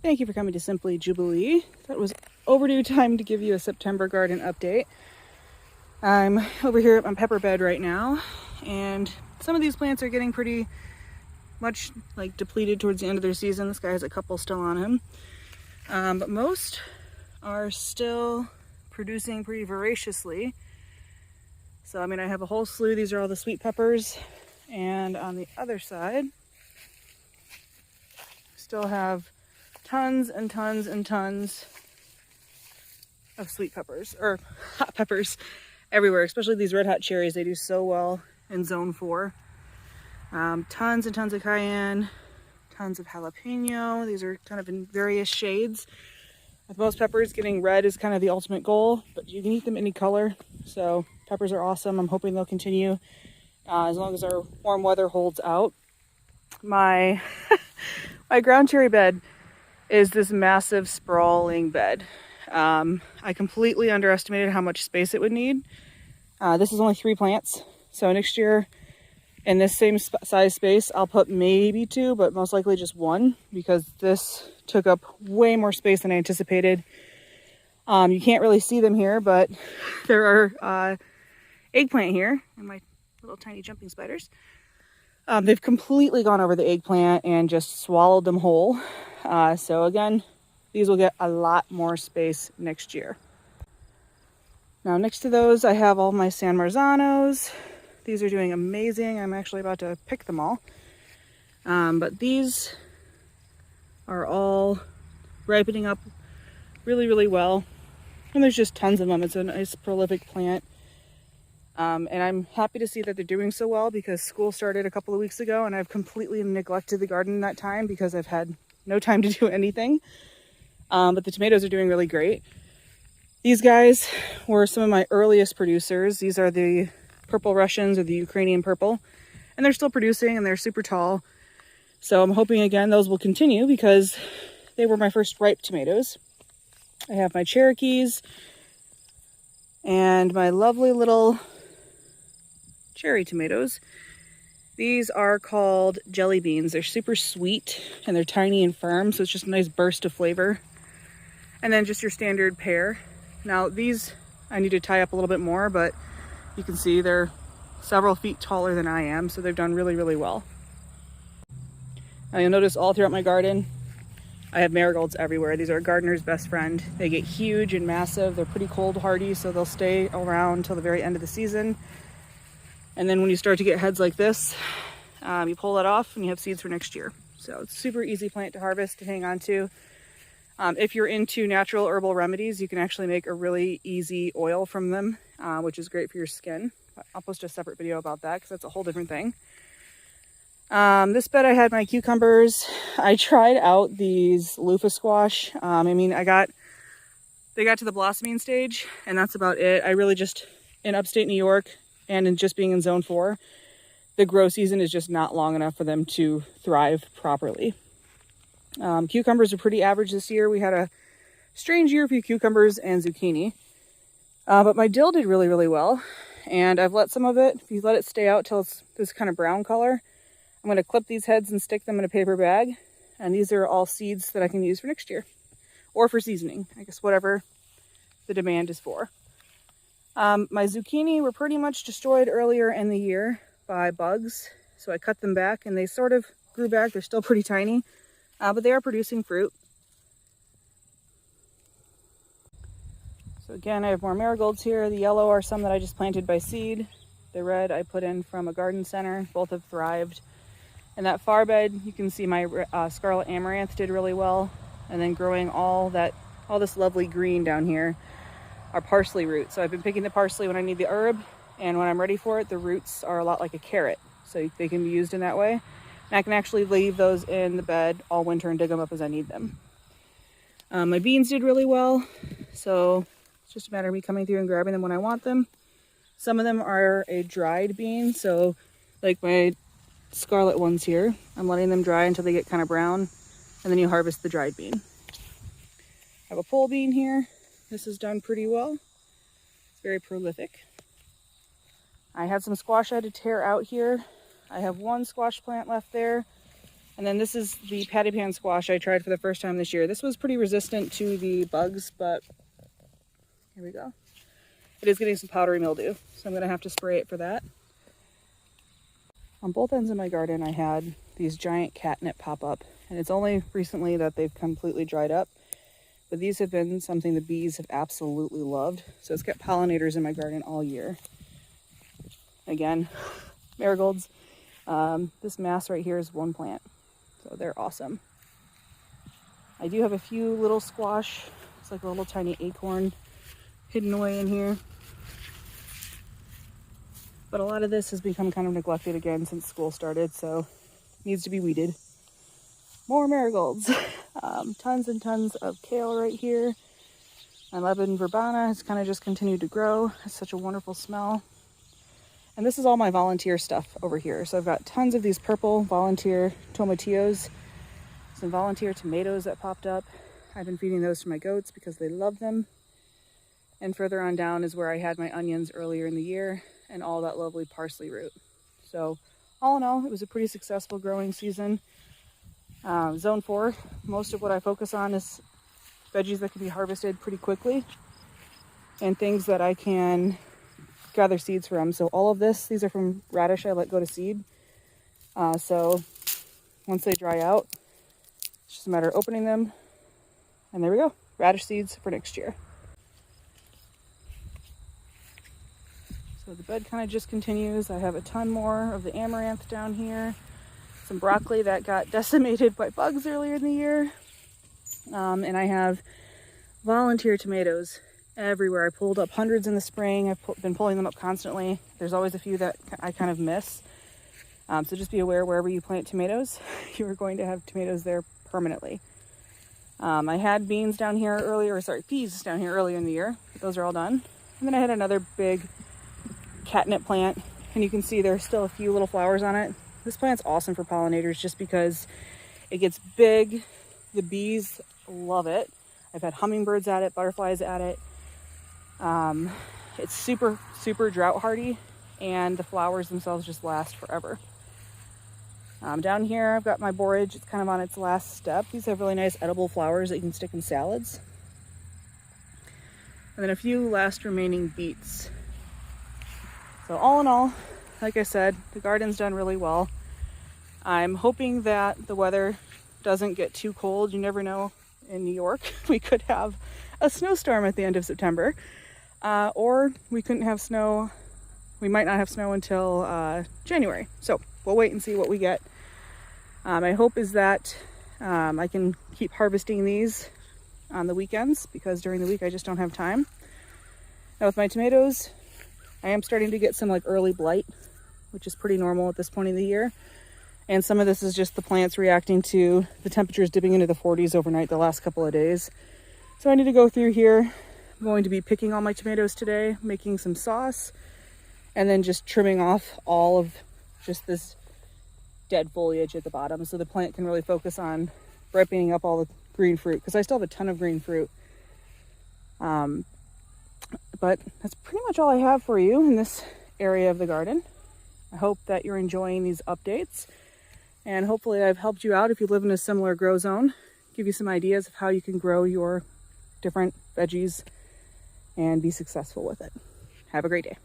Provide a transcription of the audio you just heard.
Thank you for coming to Simply Jubilee. That was overdue time to give you a September garden update. I'm over here at my pepper bed right now, and some of these plants are getting pretty much like depleted towards the end of their season. This guy has a couple still on him, but most are still producing pretty voraciously. So I mean, I have a whole slew. These are all the sweet peppers, and on the other side still have tons and tons and tons of sweet peppers, or hot peppers everywhere, especially these red hot cherries. They do so well in zone 4. Tons and tons of cayenne, tons of jalapeno. These are kind of in various shades. With most peppers, getting red is kind of the ultimate goal, but you can eat them any color. So peppers are awesome. I'm hoping they'll continue as long as our warm weather holds out. My my ground cherry bed is this massive sprawling bed. I completely underestimated how much space it would need. This is only 3 plants. So next year in this same size space, I'll put maybe 2, but most likely just 1, because this took up way more space than I anticipated. You can't really see them here, but there are eggplant here and my little tiny jumping spiders. They've completely gone over the eggplant and just swallowed them whole. So again, these will get a lot more space next year. Now next to those, I have all my San Marzanos. These are doing amazing. I'm actually about to pick them all. But these are all ripening up really, really well. And there's just tons of them. It's a nice prolific plant. And I'm happy to see that they're doing so well, because school started a couple of weeks ago and I've completely neglected the garden in that time because I've had no time to do anything. But the tomatoes are doing really great. These guys were some of my earliest producers. These are the purple Russians, or the Ukrainian purple, and they're still producing and they're super tall. So I'm hoping again those will continue, because they were my first ripe tomatoes. I have my Cherokees and my lovely little cherry tomatoes. These are called jelly beans. They're super sweet and they're tiny and firm, so it's just a nice burst of flavor. And then just your standard pear. Now these I need to tie up a little bit more, but you can see they're several feet taller than I am, so they've done really, really well. Now you'll notice all throughout my garden, I have marigolds everywhere. These are a gardener's best friend. They get huge and massive. They're pretty cold hardy, so they'll stay around until the very end of the season. And then when you start to get heads like this, you pull that off and you have seeds for next year. So it's a super easy plant to harvest and hang on to. If you're into natural herbal remedies, you can actually make a really easy oil from them, which is great for your skin. I'll post a separate video about that because that's a whole different thing. This bed I had my cucumbers. I tried out these loofah squash. I mean, they got to the blossoming stage and that's about it. I really just, in upstate New York and in just being in zone 4, the grow season is just not long enough for them to thrive properly. Cucumbers are pretty average this year. We had a strange year for cucumbers and zucchini. But my dill did really, really well. And I've let some of it, if you let it stay out till it's this kind of brown color, I'm going to clip these heads and stick them in a paper bag. And these are all seeds that I can use for next year. Or for seasoning, I guess whatever the demand is for. My zucchini were pretty much destroyed earlier in the year by bugs. So I cut them back and they sort of grew back. They're still pretty tiny. But they are producing fruit. So again, I have more marigolds here. The yellow are some that I just planted by seed. The red I put in from a garden center. Both have thrived. In that far bed, you can see my scarlet amaranth did really well. And then growing all this lovely green down here are parsley roots. So I've been picking the parsley when I need the herb, and when I'm ready for it, the roots are a lot like a carrot. So they can be used in that way. And I can actually leave those in the bed all winter and dig them up as I need them. My beans did really well, so it's just a matter of me coming through and grabbing them when I want them. Some of them are a dried bean, so like my scarlet ones here, I'm letting them dry until they get kind of brown, and then you harvest the dried bean. I have a pole bean here. This is done pretty well. It's very prolific. I had some squash I had to tear out here. I have one squash plant left there. And then this is the patty pan squash I tried for the first time this year. This was pretty resistant to the bugs, but here we go. It is getting some powdery mildew, so I'm going to have to spray it for that. On both ends of my garden, I had these giant catnip pop up, and it's only recently that they've completely dried up. But these have been something the bees have absolutely loved. So it's kept pollinators in my garden all year. Again, marigolds. This mass right here is one plant, so they're awesome. I do have a few little squash. It's like a little tiny acorn hidden away in here. But a lot of this has become kind of neglected again since school started, so needs to be weeded. More marigolds. Tons and tons of kale right here. My Lebanon verbena has kind of just continued to grow. It's such a wonderful smell. And this is all my volunteer stuff over here. So I've got tons of these purple volunteer tomatillos, some volunteer tomatoes that popped up. I've been feeding those to my goats because they love them. And further on down is where I had my onions earlier in the year and all that lovely parsley root. So all in all, it was a pretty successful growing season. Zone 4, most of what I focus on is veggies that can be harvested pretty quickly and things that I can gather seeds from. So all of this, these are from radish I let go to seed. So once they dry out, it's just a matter of opening them, and there we go, radish seeds for next year. So the bed kind of just continues. I have a ton more of the amaranth down here. Some broccoli that got decimated by bugs earlier in the year. And I have volunteer tomatoes everywhere. I pulled up hundreds in the spring. I've been pulling them up constantly. There's always a few that I kind of miss. So just be aware, wherever you plant tomatoes, you are going to have tomatoes there permanently. I had beans down here earlier, peas down here earlier in the year. Those are all done. And then I had another big catnip plant, and you can see there's still a few little flowers on it. This plant's awesome for pollinators just because it gets big. The bees love it. I've had hummingbirds at it, butterflies at it. It's super, super drought hardy, and the flowers themselves just last forever. Down here, I've got my borage. It's kind of on its last step. These have really nice edible flowers that you can stick in salads. And then a few last remaining beets. So all in all, like I said, the garden's done really well. I'm hoping that the weather doesn't get too cold. You never know. In New York, we could have a snowstorm at the end of September, or we couldn't have snow. We might not have snow until January. So we'll wait and see what we get. My hope is that I can keep harvesting these on the weekends, because during the week I just don't have time. Now with my tomatoes, I am starting to get some like early blight, which is pretty normal at this point in the year. And some of this is just the plants reacting to the temperatures dipping into the 40s overnight the last couple of days. So I need to go through here. I'm going to be picking all my tomatoes today, making some sauce, and then just trimming off all of just this dead foliage at the bottom so the plant can really focus on ripening up all the green fruit, because I still have a ton of green fruit. But that's pretty much all I have for you in this area of the garden. I hope that you're enjoying these updates, and hopefully I've helped you out if you live in a similar grow zone, give you some ideas of how you can grow your different veggies and be successful with it. Have a great day.